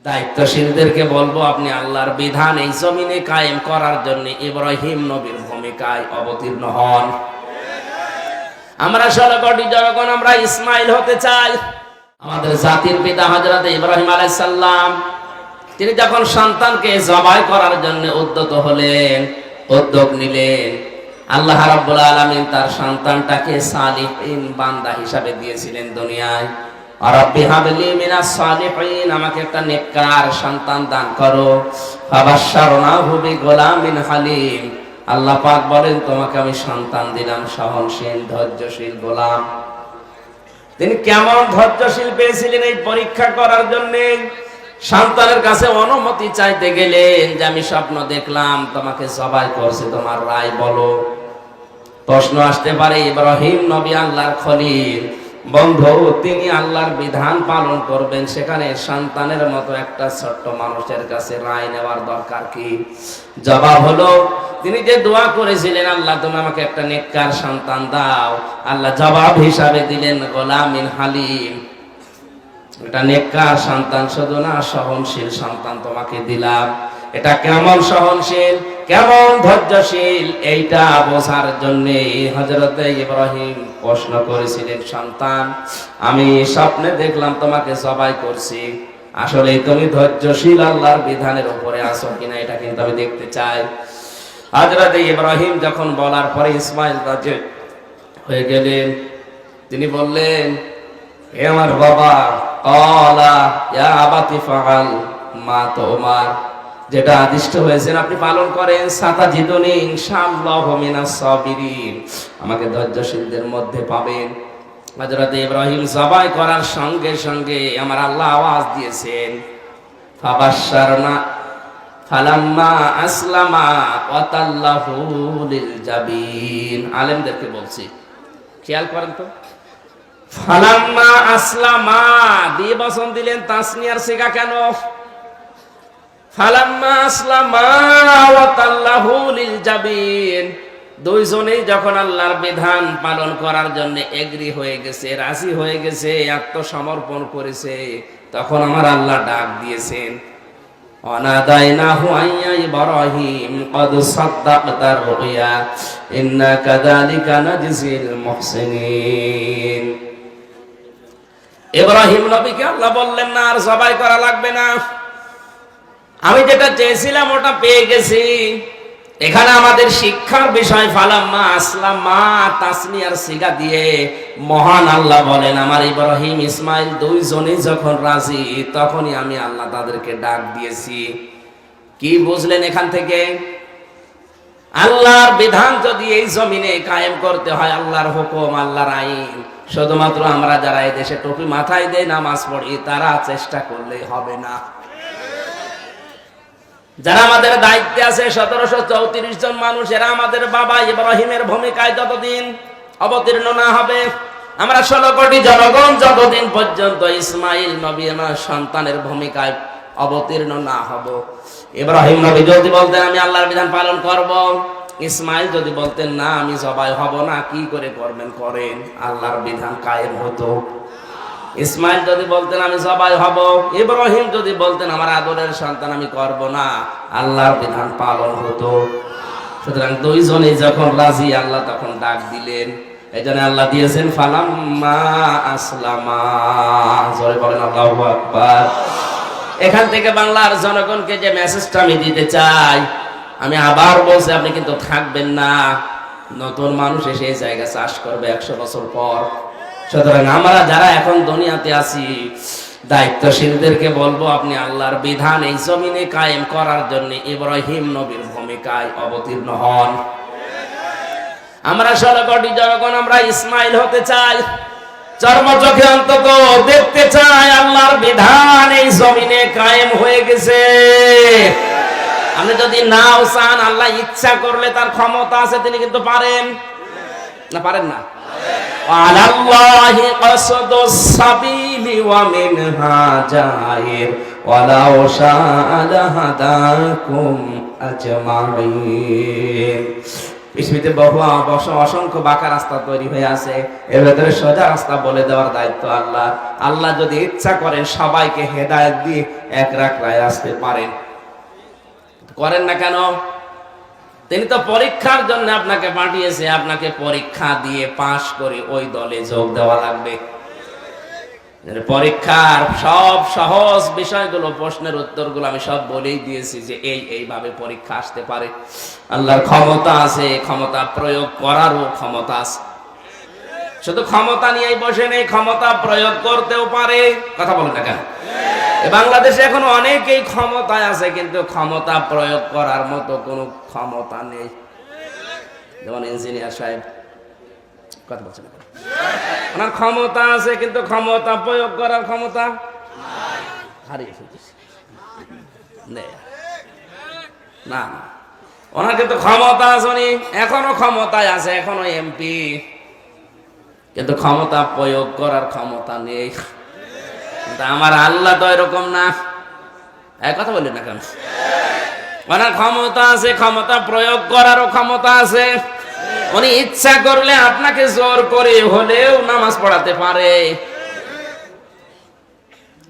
দায়িত্বশীলদেরকে বলবো, আপনি আল্লাহর বিধান এই জমিনে কায়েম করার জন্য ইব্রাহিম নবীর ভূমিকায় অবতীর্ণ হন। আমরা 16 কোটি জনগণ আমরা ইসমাইল হতে চাই। আমাদের জাতির পিতা হযরত ইব্রাহিম আলাইহিস সালাম, তিনি যখন সন্তানকে জবাই করার জন্য উদ্যোগ নিলেন, আল্লাহ রাব্বুল আলামিন তার সন্তানটাকে সালিহিন বান্দা হিসাবে দিয়েছিলেন দুনিয়ায়। রাব্বি হাবলি মিনাস সালিহিন, আমাকে একটা নেককার সন্তান দান করো। ফাবাশশারনাহু বিগুলামিন হালিম, আল্লাহ পাক বলেন তোমাকে আমি সন্তান দিলাম সহনশীল ধৈর্যশীল গোলাম। তিনি কেমন ধৈর্যশীল পেয়েছিলেন এই পরীক্ষা করার জন্য। সন্তানের কাছে অনুমতি চাইতে গেলেন যে আমি স্বপ্ন দেখলাম তোমাকে জবাই করছে, তোমার রায় বলো। প্রশ্ন আসতে পারে, ইব্রাহিম নবী আল্লাহর খলিল, বন্ধু, তিনি আল্লাহর বিধান পালন করবেন, সেখানে সন্তানের মতো একটা ছোট্ট মানুষের কাছে রায় নেওয়ার দরকার কি? জবাব হলো, তিনি যে দোয়া করেছিলেন, আল্লাহ তুমি আমাকে একটা নেককার সন্তান দাও, আল্লাহ জবাব হিসাবে দিলেন গোলামিন হালিম, এটা নেককার সন্তান শুধু না, সহনশীল সন্তান তোমাকে দিলাম। এটা কেমন সহনশীল, কেমন ধৈর্যশীল, এইটা বোঝার জন্য হযরত ইব্রাহিম প্রশ্ন করেছিলেন, সন্তান, আমি স্বপ্নে দেখলাম তোমাকে জবাই করছি, আসলে তুমি ধৈর্যশীল আল্লাহর বিধানের উপরে আছো কিনা, এটা কিন্তু আমি দেখতে চাই। হযরত ইব্রাহিম যখন বলার পরে ইসমাইল রাজি হয়ে গেলেন, তিনি বললেন, হে আমার বাবা, ক্বালা ইয়া আবাতি ফাআল মা তুমার, যেটা আদিষ্ট হয়েছেন আপনি পালন করেন। সাতাজিদুনি ইনশাআল্লাহু মিনাস সাবিরিন, আমাকে ধৈর্যশীলদের মধ্যে পাবেন। হযরত ইব্রাহিম জবাই করার সঙ্গে সঙ্গে আমার আল্লাহ আওয়াজ দিয়েছেন, ফাবাশশারনা ফালাম্মা আসলামা ওয়াতাল্লাহু লিল জাবিন। আলেমদেরকে বলছি, খেয়াল করেন তো, ফালাম্মা আসলামা দিয়ে বচন দিলেন, তাসনিয়ার সিগা কেন? ফালাম্মা আসলামা ওয়াতাল্লাহু লিল জাবিন, দুইজনেই যখন আল্লাহর বিধান পালন করার জন্য এগ্রি হয়ে গেছে, রাজি হয়ে গেছে, আত্মসমর্পণ করেছে, তখন আমার আল্লাহ ডাক দিয়েছেন, অনাদাইনাহু আইয়া ইব্রাহিম ক্বাদ সাদ্দাকতা রুয়া ইন্না কাযালিকা নাজজিল মুহসিনিন। ইব্রাহিম নবীকে আল্লাহ বললেন না, আর জবাই করা লাগবে না, আমি যেটা চেয়েছিলাম ওটা পেয়ে গেছি। এখানে আমাদের শিক্ষার বিষয়, ফালাম্মা আসলামা তাসনিয়ার সিগা দিয়ে মহান আল্লাহ বলেন, আমার ইব্রাহিম ইসমাইল দুইজনেই যখন রাজি, তখনই আমি আল্লাহ তাদেরকে ডাক দিয়েছি। কি বুঝলেন এখান থেকে? আল্লাহর বিধান যদি এই জমিনে কায়েম করতে হয়, আল্লাহর হুকুম, আল্লাহর আইন, শুধুমাত্র আমরা যারা এই দেশে টুপি মাথায় দেই, নামাজ পড়ি, তারা চেষ্টা করলেই হবে না। যারা আমাদের দায়িত্বে আছে 1734 জন মানুষ, এরা আমাদের বাবা ইব্রাহিমের ভূমিকায় যতদিন অবতীর্ণ না হবে, আমরা 16 কোটি জনগণ যতদিন পর্যন্ত ইসমাইল নবী আমার সন্তানের ভূমিকায় অবতীর্ণ না হব। ইব্রাহিম নবী যদি বলতেন আমি আল্লাহর বিধান পালন করব, ইসমাইল যদি বলতেন না আমি জবাই হব না, কি করে করবেন করেন, আল্লাহর বিধান কায়েম হতো। ইসমাইল যদি বলতেন আমি জবাই হব, ইব্রাহিম যদি বলতেন আমার আদরের সন্তান আমি করব না, আল্লাহর বিধান পালন হতো। সুতরাং দুইজনেই যখন রাজি, আল্লাহ তখন ডাক দিলেন। এই জন্য আল্লাহ দিয়েছেন ফালাম্মা আসলামা, জোরে বলেন আল্লাহু আকবার। এখান থেকে বাংলার জনগণকে যে মেসেজটা আমি দিতে চাই, আমি আবার বলছি, আপনি কিন্তু থাকবেন না, নতুন মানুষ এসে এই জায়গা চাষ করবে 100 বছর পর। সুতরাং আমরা যারা এখন দুনিয়াতে আছি, দায়িত্বশীলদেরকে বলবো, আপনি আল্লাহর বিধান এই জমিনে কায়েম করার জন্য ইব্রাহিম নবীর ভূমিকায় অবতীর্ণ হন। আমরা 16 কোটি জনগণ আমরা ইসমাইল হতে চাই, চর্মচোখে অন্তত দেখতে চাই আল্লাহর বিধান এই জমিনে কায়েম হয়ে গেছে। আপনি যদি নাও চান, আল্লাহ ইচ্ছা করলে, তার ক্ষমতা আছে, তিনি কিন্তু পারেন না, পারেন না? আলাল্লাহি কসদুস সাবিলি ওয়া মিনহা জায়ের ওয়ালাউ শাআ লাহাদাকুম আজমাইন। পৃথিবীতে বহু অসংখ্য বাঁকা রাস্তা তৈরি হয়ে আছে, এর ভেতরে সোজা রাস্তা বলে দেওয়ার দায়িত্ব আল্লাহ। আল্লাহ যদি ইচ্ছা করেন সবাইকে হেদায়েত দিয়ে এক রাস্তায় আসতে পারেন, করেন না কেন? তিনি তো পরীক্ষার জন্য আপনাকে পাঠিয়েছে, আপনাকে পরীক্ষা দিয়ে পাশ করে ওই দলে যোগ দেওয়া লাগবে। পরীক্ষার সব সহজ বিষয়গুলো, প্রশ্নের উত্তরগুলো আমি সব বলেই দিয়েছি যে এইভাবে পরীক্ষা আসতে পারে। আল্লাহর ক্ষমতা আছে, ক্ষমতা প্রয়োগ করারও ক্ষমতা আছে। শুধু ক্ষমতা নিয়েই বসে নেই, ক্ষমতা প্রয়োগ করতেও পারে। কথা বলেন না কেন? বাংলাদেশে এখন অনেকেই ক্ষমতায় আছে, কিন্তু ক্ষমতা প্রয়োগ করার মতো কোনো ক্ষমতা নেই। যেমন ইঞ্জিনিয়ার সাহেব, কথা বলছেন না, ওনার ক্ষমতা আছে কিন্তু ক্ষমতা প্রয়োগ করার ক্ষমতা হারিয়ে ফেলতেছে। না, ওনার কিন্তু ক্ষমতা আছে, উনি এখনো ক্ষমতায় আছে, এখনো এমপি, কিন্তু ক্ষমতা প্রয়োগ করার ক্ষমতা নেই। কিন্তু আমার আল্লাহ তো এরকম না। এক কথা বলি না কেন? ওনার ক্ষমতা আছে, ক্ষমতা প্রয়োগ করারও ক্ষমতা আছে। উনি ইচ্ছা করলে আপনাকে জোর করে হলেও নামাজ পড়াতে পারে।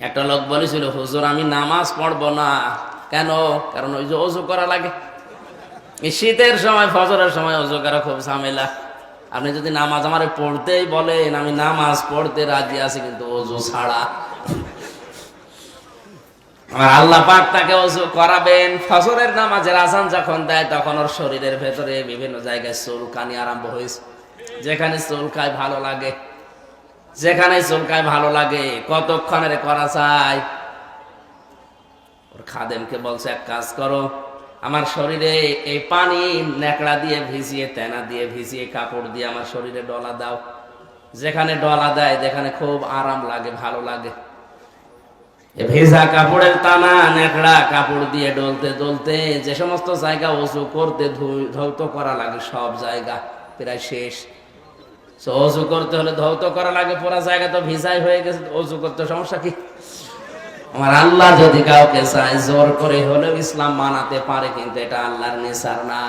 একটা লোক বলেছিল, হুজুর আমি নামাজ পড়বো না। কেন? কারণ ওই যে ওযু করা লাগে। এই শীতের সময় ফজরের সময় ওযু করা খুব ঝামেলা। আপনি যদি নামাজ আমারে পড়তেই বলেন, আমি নামাজ পড়তে রাজি আছি, কিন্তু ওযু ছাড়া। আমার আল্লাহ পাক তাকে ওযু করাবেন। ফজরের নামাজের আযান যখন দেয়, তখন ওর শরীরের ভেতরে বিভিন্ন জায়গায় চুলকানি আরম্ভ হয়েছে। যেখানে চুলকায় ভালো লাগে, যেখানে চুলকায় ভালো লাগে, কতক্ষণের করা চাই। ওর খাদেমকে বলছে, এক কাজ করো, আমার শরীরে এই পানি নেকড়া দিয়ে ভিজিয়ে, তেনা দিয়ে ভিজিয়ে, কাপড় দিয়ে আমার শরীরে ডলা দাও। যেখানে ডলা দেয়, যেখানে খুব আরাম লাগে, ভালো লাগে, ভেজা কাপড়ের টানা নেকড়া কাপড় দিয়ে ডলতে ডলতে যে সমস্ত জায়গা ওযু করতে ধৌত করা লাগে, সব জায়গা প্রায় শেষ। ওযু করতে হলে ধৌত করা লাগে, পুরা জায়গা তো ভিজাই হয়ে গেছে, ওযু করতে সমস্যা কি? আমার আল্লাহ যদি কাউকে চায়, জোর করে হলেও ইসলাম মানাতে পারে, কিন্তু এটা আল্লাহর নেছার না।